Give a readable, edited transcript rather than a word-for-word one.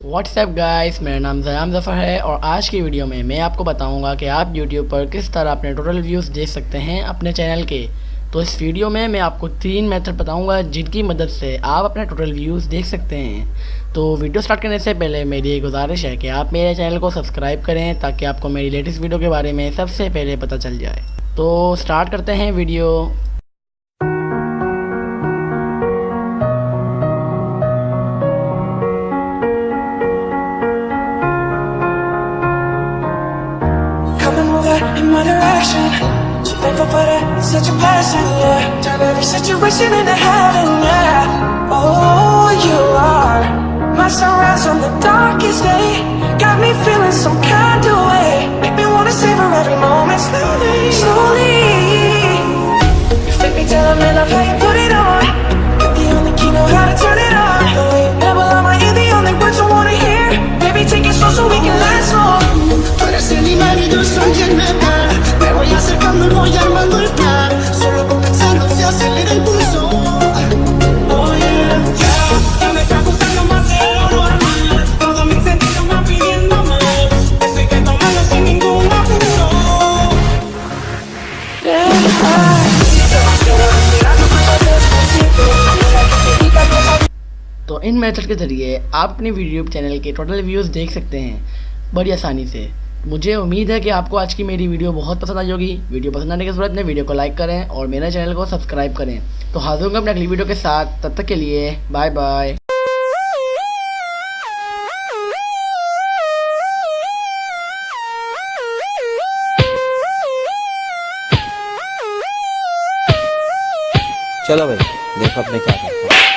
WhatsApp guys, मेरा नाम ज़याम ज़फ़र है और आज की वीडियो में मैं आपको बताऊंगा कि आप यूट्यूब पर किस तरह अपने टोटल व्यूज़ देख सकते हैं अपने चैनल के। तो इस वीडियो में मैं आपको 3 मेथड बताऊंगा जिनकी मदद से आप अपने टोटल व्यूज़ देख सकते हैं। तो वीडियो स्टार्ट करने से पहले मेरी एक गुजारिश है कि आप मेरे चैनल को सब्सक्राइब करें ताकि आपको मेरी लेटेस्ट वीडियो के बारे में सबसे पहले पता चल जाए। तो स्टार्ट करते हैं video. In my direction, so thankful for that, it's such a blessing, yeah. Turn every situation into heaven, yeah. Oh, you are my sunrise on the darkest day. Got me feeling some kind of way. Make me wanna savor every moment slowly, slowly. You fit me till I'm in love, how you put it on. You're the only key, know how to turn it on. The way you never lie my ear, the only words I wanna hear. Baby, take it slow so we can last long. Tú eres el imán y yo soy quien me da. Me voy acercando y voy armando el plan. Solo con pensarlo se acelera el pulso. Oh yeah, yeah. Ya me está gustando más de lo normal. Todos mis sentidos van pidiendo más. Estoy que tomando sin ningún apuro. तो इन method के ज़रिए आप अपने YouTube channel के total views देख सकते हैं बड़ी आसानी से। मुझे उम्मीद है कि आपको आज की मेरी वीडियो बहुत पसंद आई होगी। वीडियो पसंद आने के सूरत में वीडियो को लाइक करें और मेरे चैनल को सब्सक्राइब करें। तो हाजिर होंगे अपने अगली वीडियो के साथ, तब तक के लिए बाय बाय। चलो भाई देखो अपने क्या करते हैं।